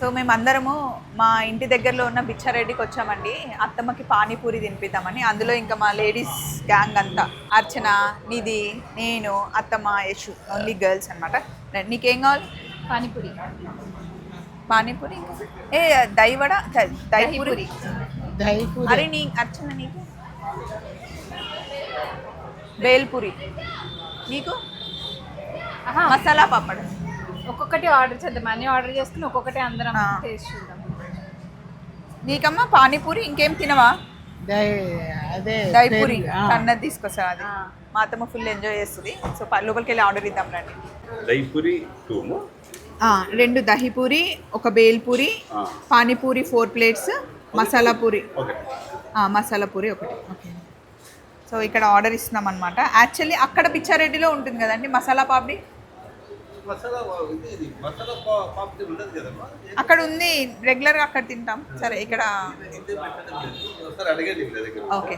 So మేమందరము మా ఇంటి దగ్గరలో ఉన్న బిచ్చారెడ్డికి వచ్చామండి అత్తమ్మకి పానీపూరి తినిపిద్దామని. అందులో ఇంకా మా లేడీస్ గ్యాంగ్ అంతా అర్చన, నిధి, నేను, అత్తమ్మ, యశు, ఓన్లీ గర్ల్స్ అనమాట. నీకేం కావాలి? పానీపూరి. పానీపూరి ఇంకా ఏ దైవడ దైపూరి. అరే నీ అర్చన నీకు బేల్పూరి, నీకు మసాలా పాపడ్. ఒక్కొక్కటి ఆర్డర్ చేద్దాం, అన్ని ఆర్డర్ చేసుకుని ఒక్కొక్కటి అందరం టేస్ట్ చూద్దాం. నీకమ్మా పానీపూరి ఇంకేం తినవా? అదే దైపూరి అన్నది తీసుకొస్తా. అది మా అత్తమ్మ ఫుల్ ఎంజాయ్ చేస్తుంది. సో లోపలికి వెళ్ళి ఆర్డర్ ఇద్దాం రండి. Dahi puri 2 dahi puri, 1 bhelpuri, panipuri 4 plates, masala puri masala puri 1. Okay. So ఇక్కడ ఆర్డర్ ఇస్తున్నాం అనమాట. యాక్చువల్లీ అక్కడ పిచ్చారెడ్డిలో ఉంటుంది కదండి మసాలా పాపడి, అక్కడ ఉంది రెగ్యులర్గా అక్కడ తింటాం. సరే ఇక్కడ ఓకే.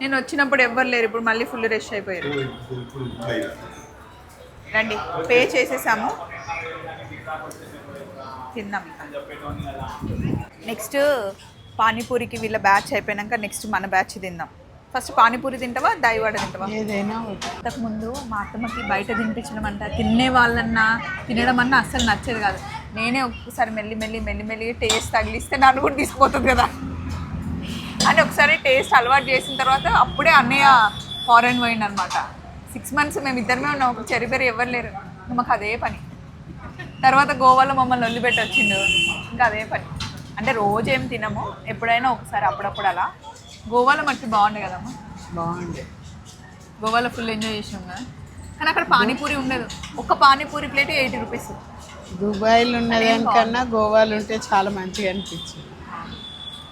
నేను వచ్చినప్పుడు ఎవ్వరు లేరు, ఇప్పుడు మళ్ళీ ఫుల్ రష్ అయిపోయారు. రండి, పే చేసేసాము, తిన్నాం. నెక్స్ట్ పానీపూరికి వీళ్ళ బ్యాచ్ అయిపోయాక నెక్స్ట్ మన బ్యాచ్ తిందాం. ఫస్ట్ పానీపూరి తింటావా దైవాడ తింటావా? ఏదైనా. అంతకుముందు మా అత్తమ్మకి బయట తినిపించడం అంట తినే వాళ్ళన్నా తినడం అన్నా అస్సలు నచ్చేది కాదు. నేనే ఒక్కసారి మెల్లి టేస్ట్ తగిలిస్తే నన్ను కూడా తీసుకుపోతుంది కదా అని ఒకసారి టేస్ట్ అలవాటు చేసిన తర్వాత అప్పుడే అన్నయ్య ఫారెన్ పోయింది అనమాట. 6 months మేము ఇద్దరమే ఉన్నాం, ఒక చెరిబెరి ఎవరు లేరు. మాకు అదే పని. తర్వాత గోవాలో మమ్మల్ని వదిలిపెట్టి వచ్చిండు, ఇంకా అదే పని. అంటే రోజు ఏం తినము, ఎప్పుడైనా ఒకసారి అప్పుడప్పుడు అలా. గోవాలో మట్టి బాగుండే కదమ్మా, బాగుండే. గోవాలో ఫుల్ ఎంజాయ్ చేసాం కదా. కానీ అక్కడ పానీపూరి ఉండదు, ఒక పానీపూరి ప్లేట్ 80 రూపీస్. దుబాయ్లో ఉన్నదానికన్నా గోవాలో ఉంటే చాలా మంచిగా అనిపించింది.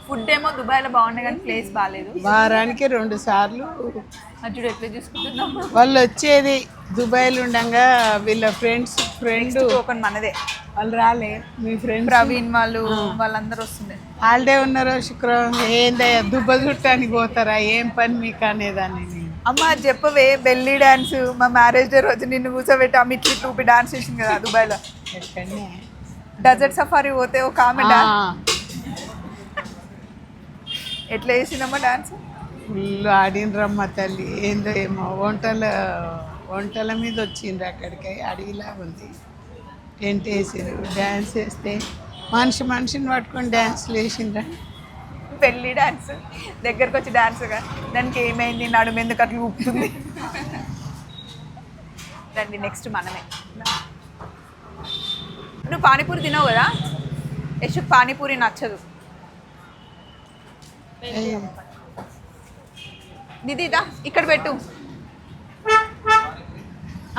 ఫుడ్ ఏమో దుబాయ్లో బాగుండే కానీ ప్లేస్ బాగాలేదు. వారానికి 2 సార్లు అచ్చుడు ఎట్లా చూసుకుంటున్నాం. వాళ్ళు వచ్చేది దుబాయ్లో ఉండగా వీళ్ళ ఫ్రెండ్ ఒకటి మనదే, వాళ్ళు రాలే. మీ ఫ్రెండ్ ప్రవీణ్ వాళ్ళందరూ వస్తుండే. హాలిడే ఉన్నారో శుక్రవారం ఏందయ్యా దుబ్బ చుట్టానికి పోతారా, ఏం పని మీకు అనేదాన్ని. అమ్మ చెప్పవే, బెల్లీ డాన్స్ మా మ్యారేజ్ డే రోజు నిన్ను కూర్చోబెట్టి అమ్మికి టూపి డాన్స్ చేసింది కదా దుబాయ్లో. డెజర్ట్ సఫారీ పోతే ఒక ఆమె డాన్స్ ఎట్లా చేసిందమ్మా డాన్స్? ఫుల్ ఆడినరమ్మ తల్లి. ఏందో ఏమో వంటల మీద వచ్చిండ్రు, అక్కడికి అడవిలా ఉంది. టెంట్ వేసారు, డ్యాన్స్ వేస్తే మనిషిని పట్టుకొని డ్యాన్స్లు వేసిండ్రా. పెళ్ళి డాన్స్ దగ్గరకు వచ్చి డాన్స్గా దానికి ఏమైంది, నడుము ఎందుకు అట్లా ఊపుతుంది. రండి నెక్స్ట్ మనమే. నువ్వు పానీపూరి తినవు కదా, యశుక్ పానీపూరి నచ్చదు. నిధిదా ఇక్కడ పెట్టు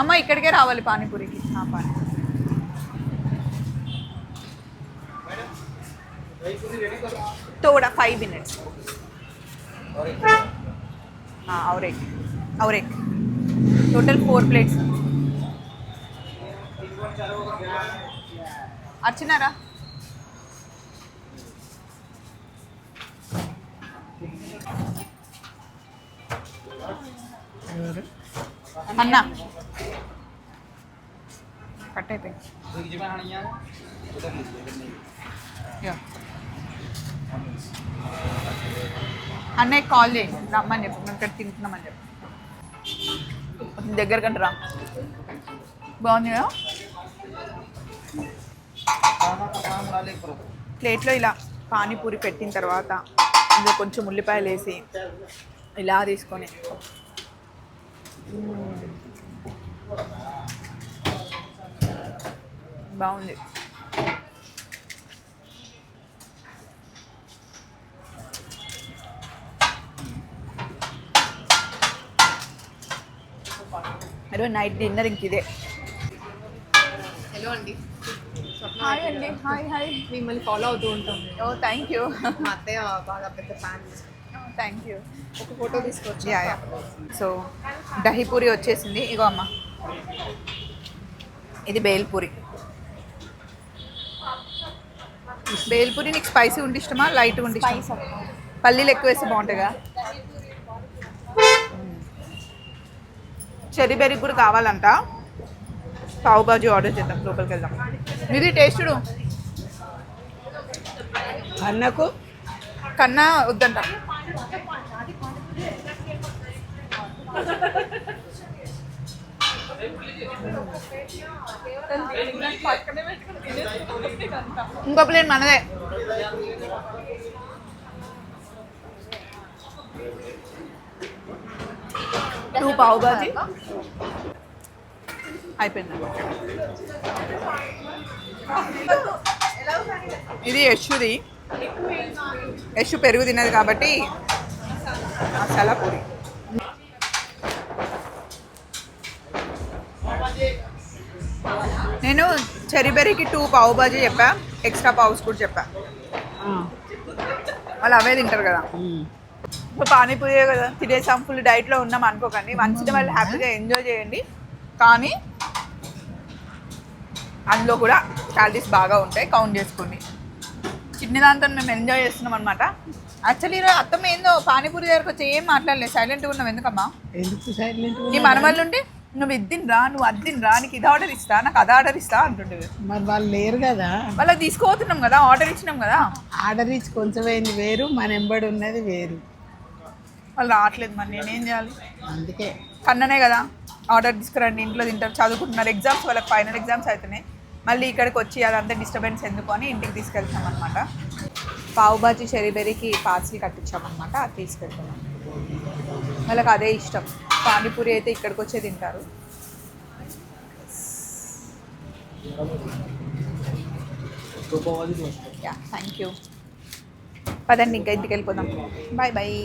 అమ్మ, ఇక్కడికే రావాలి పానీపూరికి. పానీపూరి थोड़ा 5 minutes और एक टोटल 4 plates. अर्चना अन्ना कट అన్నయ్య కాల్ చేయి రమ్మని చెప్పు, మేము ఇక్కడ తింటున్నామని చెప్పు. దగ్గర కంటే రా. బాగుంది కదా. ప్లేట్లో ఇలా పానీపూరి పెట్టిన తర్వాత ఇందులో కొంచెం ఉల్లిపాయలు వేసి ఇలా తీసుకొని బాగుంది. ఈరోజు నైట్ డిన్నర్ ఇంక ఇదే. హలో అండి. హాయ్ అండి. హాయ్. మిమ్మల్ని ఫాలో అవుతూ ఉంటాం. ఓ థ్యాంక్ యూ. మా అత్తయ్య బాగా పెద్ద ఫ్యాన్. Thank you. ఒక ఫోటో తీసుకోవచ్చు. యా. సో దహిపూరి వచ్చేసింది. ఇగో అమ్మ, ఇది బేల్పూరి. బేల్పూరి నీకు స్పైసీ ఉంటే ఇష్టమా, లైట్గా ఉంటే ఇష్టమా? పల్లీలు ఎక్కువ వేస్తే బాగుంటుందిగా. చెర్రీ బెర్రీ కూడా కావాలంట. పావు బాజీ ఆర్డర్ చేద్దాం, లోపలికి వెళ్దాం. ఇది టేస్ట్ చూడు. అన్నకు కన్నా వద్దంట. ఇంకో ప్లేట్ మనదే. టూ పావు బాజీ అయిపోయింది. ఇది యశుది. యశు పెరుగు తినదు కాబట్టి మసాలా పూరి. నేను చెరీబెర్రీకి 2 పావు బాజీ చెప్పా, ఎక్స్ట్రా పావుస్ కూడా చెప్పా. వాళ్ళు అవే తింటారు కదా. ఇప్పుడు పానీపూరి కదా తినేసాం, ఫుల్ డైట్లో ఉన్నాం అనుకోకండి. మంచిగా వాళ్ళు హ్యాపీగా ఎంజాయ్ చేయండి. కానీ అందులో కూడా క్యాలరీస్ బాగా ఉంటాయి, కౌంట్ చేసుకోండి. చిన్న దాంతో మేము ఎంజాయ్ చేస్తున్నాం అనమాట. యాక్చువల్లీ అత్తమ్మ ఏందో పానీపూరి దగ్గరకు వచ్చి ఏం మాట్లాడలేదు, సైలెంట్గా ఉన్నాం. ఎందుకమ్మా? ఎందుకు సైలెంట్? నీ మనవాళ్ళు ఉంటే నువ్వు ఇద్దినరా, నువ్వు అద్దినరా, నీకు ఇది ఆర్డర్ ఇస్తా, నాకు అది ఆర్డర్ ఇస్తా అంటుండే. మరి వాళ్ళు లేరు కదా, వాళ్ళకి తీసుకోతున్నాం కదా, ఆర్డర్ ఇచ్చినాం కదా. ఆర్డర్ ఇచ్చి కొంచెం అయింది వేరు, మన ఎంబడి ఉన్నది వేరు. వాళ్ళు రావట్లేదు, మరి నేనేం చేయాలి? అందుకే కన్ననే కదా ఆర్డర్ తీసుకురండి, ఇంట్లో తింటారు, చదువుకుంటున్నారు. ఎగ్జామ్స్ వాళ్ళకి ఫైనల్ ఎగ్జామ్స్ అవుతున్నాయి. మళ్ళీ ఇక్కడికి వచ్చి అదంతా డిస్టర్బెన్స్ ఎందుకు అని ఇంటికి తీసుకెళ్తాం అనమాట. పావు బాజీ చెరీబెర్రీకి పార్సిల్ కట్టించామన్నమాట, అది తీసుకెళ్తున్నాం. వాళ్ళకి అదే ఇష్టం. పానీపూరి అయితే ఇక్కడికి వచ్చే తింటారు. Yeah, thank you. పదండి ఇంకా ఇంటికి వెళ్ళిపోదాం. Bye bye.